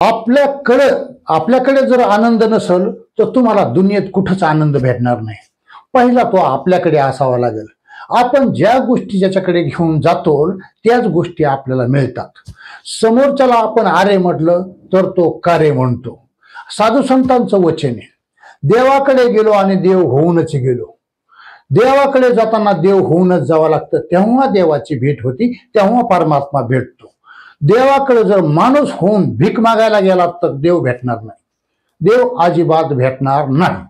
आपल्याकडे आपल्याकडे जर आनंद नसेल तर तुम्हाला दुनियेत कुठंच आनंद भेटणार नाही. पहिला तो आपल्याकडे असावा लागेल. आपण ज्या गोष्टी ज्याच्याकडे घेऊन जातो त्याच गोष्टी आपल्याला मिळतात. समोरच्याला आपण आरे म्हटलं तर तो कारे म्हणतो. साधू संतांचं वचन आहे, देवाकडे गेलो आणि देव होऊनच गेलो. देवाकडे जाताना देव होऊनच जावं लागतं, तेव्हा देवाची भेट होती, तेव्हा परमात्मा भेटतो. देवाकडे जर माणूस होऊन भीक मागायला गेला तर देव भेटणार नाही, देव अजिबात भेटणार नाही.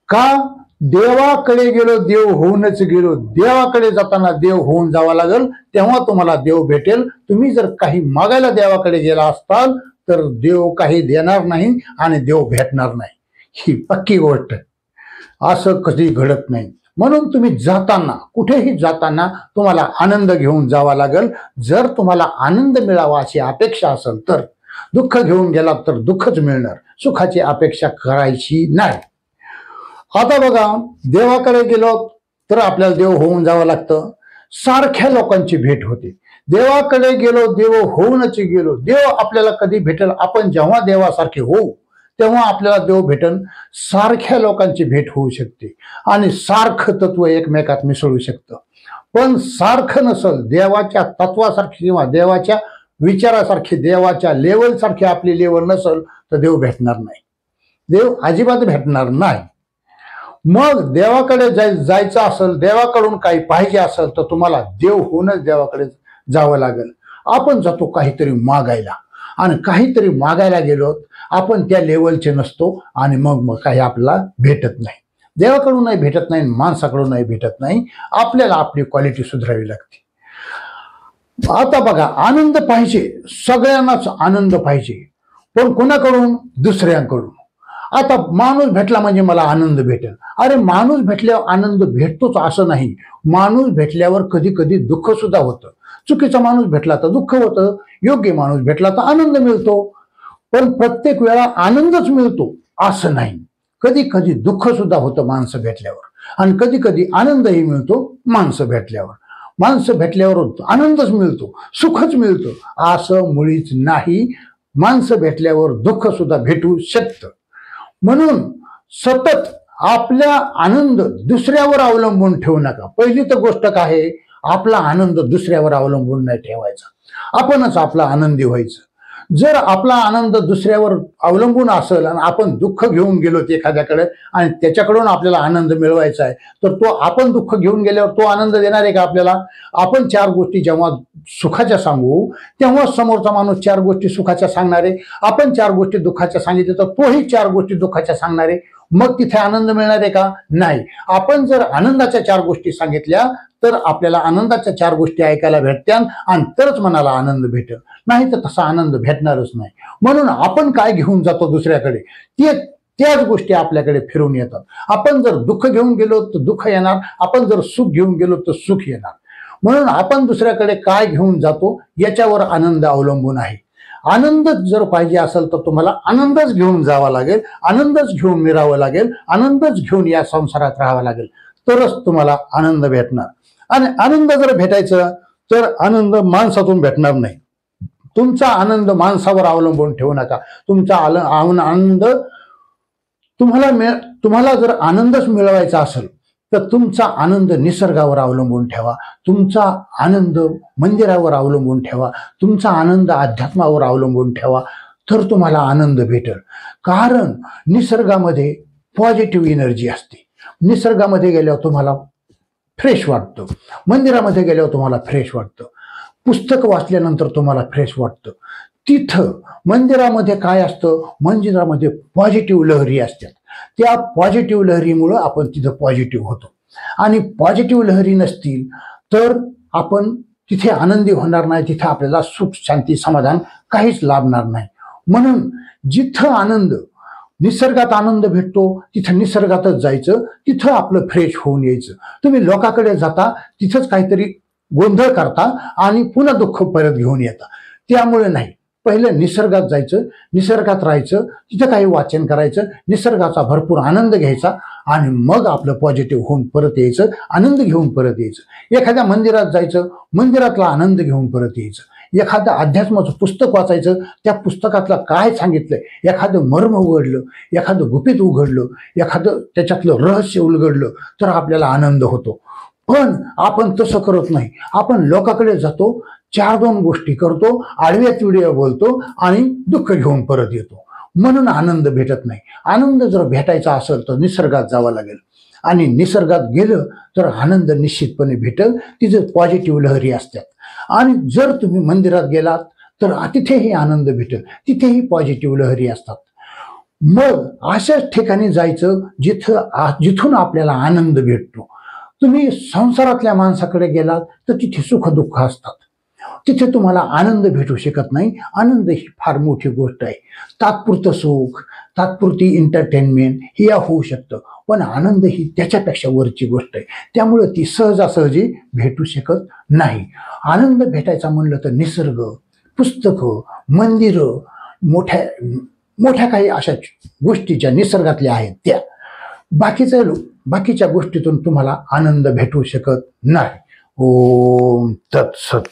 का? देवाकडे गेलो देव होऊनच गेलो. देवाकडे जाताना देव होऊन जावं लागेल, तेव्हा तुम्हाला देव भेटेल. तुम्ही जर काही मागायला देवाकडे गेला असताल तर देव काही देणार नाही आणि देव भेटणार नाही. ही पक्की गोष्ट. असं कधी घडत नाही. म्हणून तुम्ही जाताना, कुठेही जाताना तुम्हाला आनंद घेऊन जावा लागेल. जर तुम्हाला आनंद मिळावा अशी अपेक्षा असेल तर, दुःख घेऊन गेलात तर दुःखच मिळणार, सुखाची अपेक्षा करायची नाही. आता बघा, देवाकडे गेलो तर आपल्याला देव होऊन जावं लागतं. सारख्या लोकांची भेट होते. देवाकडे गेलो देव होऊनच गेलो. देव आपल्याला कधी भेटेल? आपण जेव्हा देवासारखे होऊ तेव्हा आपल्याला देव भेटन. सारख्या लोकांची भेट होऊ शकते आणि सारखं तत्व एकमेकात मिसळू शकतं. पण सारखं नसल, देवाच्या तत्वासारखी किंवा देवाच्या विचारासारखी, देवाच्या लेवलसारखी आपली लेवल नसल तर देव भेटणार नाही. देव अजिबात भेटणार नाही. मग देवाकडे जायचं असेल, देवाकडून काही पाहिजे असेल तर तुम्हाला देव होऊनच देवाकडे जावं लागेल. आपण जातो काहीतरी मागायला आणि काहीतरी मागायला गेलो आपण त्या लेवलचे नसतो आणि मग काही आपल्याला भेटत नाही. देवाकडूनही भेटत नाही, माणसाकडूनही भेटत नाही. आपल्याला आपली क्वालिटी सुधारावी लागते. आता बघा, आनंद पाहिजे, सगळ्यांनाच आनंद पाहिजे, पण कोणाकडून? दुसऱ्यांकडून. आता माणूस भेटला म्हणजे मला आनंद भेटेल. अरे, माणूस भेटल्यावर आनंद भेटतोच असं नाही. माणूस भेटल्यावर कधी कधी दुःख सुद्धा होतं. चुकीचा माणूस भेटला तर दुःख होतं, योग्य माणूस भेटला तर आनंद मिळतो. पण प्रत्येक वेळा आनंदच मिळतो असं नाही. कधी कधी दुःख सुद्धा होतं माणसं भेटल्यावर आणि कधी कधी आनंदही मिळतो माणसं भेटल्यावर. माणसं भेटल्यावर आनंदच मिळतो, सुखच मिळतं असं मुळीच नाही. माणसं भेटल्यावर दुःख सुद्धा भेटू शकतं. म्हणून सतत आपला आनंद दुसऱ्यावर अवलंबून ठेवू नका. पहिली तर गोष्ट काय आहे, आपला आनंद दुसऱ्यावर अवलंबून नाही ठेवायचा. आपणच आपला आनंदी व्हायचं. जर आपला आनंद दुसऱ्यावर अवलंबून असेल आणि आपण दुःख घेऊन गेलो एखाद्याकडे आणि त्याच्याकडून आपल्याला आनंद मिळवायचा आहे तर तो आपण दुःख घेऊन गेल्यावर तो आनंद देणार आहे का आपल्याला? आपण चार गोष्टी जेव्हा सुखाच्या सांगू तेव्हा समोरचा माणूस चार गोष्टी सुखाच्या सांगणार आहे. आपण चार गोष्टी दुःखाच्या सांगितल्या तर तोही चार गोष्टी दुःखाच्या सांगणार आहे. मग तिथे आनंद मिळणार आहे का? नाही. आपण जर आनंदाच्या चार गोष्टी सांगितल्या तर आपल्याला आनंदाच्या चार गोष्टी ऐकायला भेटत्या आणि तरच मनाला आनंद भेटेल, नाही तर तसा आनंद भेटणारच नाही. म्हणून आपण काय घेऊन जातो दुसऱ्याकडे त्याच गोष्टी आपल्याकडे फिरून येतात. आपण जर दुःख घेऊन गेलो तर दुःख येणार, आपण जर सुख घेऊन गेलो तर सुख येणार. म्हणून आपण दुसऱ्याकडे काय घेऊन जातो याच्यावर आनंद अवलंबून आहे. आनंद जर पाहिजे असेल तर तुम्हाला आनंदच घेऊन जावा लागेल, आनंदच घेऊन मिरावं लागेल, आनंदच घेऊन या संसारात राहावं लागेल, तरच तुम्हाला आनंद भेटणार. आणि आनंद जर भेटायचं तर आनंद माणसातून भेटणार नाही. तुमचा आनंद माणसावर अवलंबून ठेवू नका. तुमचा आनंद तुम्हाला जर आनंदच मिळवायचा असेल तर तुमचा आनंद निसर्गावर अवलंबून ठेवा, तुमचा आनंद मंदिरावर अवलंबून ठेवा, तुमचा आनंद अध्यात्मावर अवलंबून ठेवा, तर तुम्हाला आनंद भेटेल. कारण निसर्गामध्ये पॉझिटिव्ह एनर्जी असते. निसर्गामध्ये गेल्यावर तुम्हाला फ्रेश वाटतं, मंदिरामध्ये गेल्यावर तुम्हाला फ्रेश वाटतं, पुस्तक वाचल्यानंतर तुम्हाला फ्रेश वाटतं. तिथं मंदिरामध्ये काय असतं? मंदिरामध्ये पॉझिटिव्ह लहरी असतात. त्या पॉझिटिव्ह लहरीमुळं आपण तिथं पॉझिटिव्ह होतो. आणि पॉझिटिव्ह लहरी नसतील तर आपण तिथे आनंदी होणार नाही, तिथे आपल्याला सुख शांती समाधान काहीच लाभणार नाही. म्हणून जिथं आनंद, निसर्गात आनंद भेटतो तिथं निसर्गातच जायचं, तिथं आपलं फ्रेश होऊन यायचं. तुम्ही लोकांकडे जाता तिथंच काहीतरी गोंधळ करता आणि पुन्हा दुःख परत घेऊन येता. त्यामुळे नाही, पहिलं निसर्गात जायचं, निसर्गात राहायचं, तिथं काही वाचन करायचं, निसर्गाचा भरपूर आनंद घ्यायचा आणि मग आपलं पॉझिटिव्ह होऊन परत यायचं, आनंद घेऊन परत यायचं. एखाद्या मंदिरात जायचं, मंदिरातला आनंद घेऊन परत यायचं. एखादं अध्यात्माचं पुस्तक वाचायचं, त्या पुस्तकातलं काय सांगितलंय, एखादं मर्म उघडलं, एखादं गुपित उघडलं, एखादं त्याच्यातलं रहस्य उलगडलं तर आपल्याला आनंद होतो. पण आपण तसं करत नाही. आपण लोकांकडे जातो, 4-2 गोष्टी करतो, आडव्या तिडव्या बोलतो आणि दुःख घेऊन परत येतो. म्हणून आनंद भेटत नाही. आनंद जर भेटायचा असेल तर निसर्गात जावं लागेल आणि निसर्गात गेलं तर आनंद निश्चितपणे भेटेल. तिथे पॉझिटिव्ह लहरी असतात. आणि जर तुम्ही मंदिरात गेलात तर तिथेही आनंद भेटेल, तिथेही पॉझिटिव्ह लहरी असतात. मग अशाच ठिकाणी जायचं जिथून आपल्याला आनंद भेटतो. तुम्ही संसारातल्या माणसाकडे गेलात तर तिथे सुख दुःख असतात, तिथे तुम्हाला आनंद भेटू शकत नाही. आनंद ही फार मोठी गोष्ट आहे. तात्पुरतं सुख, तात्पुरती एंटरटेनमेंट हे होऊ शकतं, पण आनंद ही त्याच्यापेक्षा वरची गोष्ट आहे. त्यामुळे ती सहजासहजी भेटू शकत नाही. आनंद भेटायचा म्हणलं तर निसर्ग, पुस्तकं, मंदिरं, मोठ्या मोठ्या काही अशा गोष्टी ज्या निसर्गातल्या आहेत त्या. बाकीच्या गोष्टीतून तुम्हाला आनंद भेटू शकत नाही. ओम तत्सत.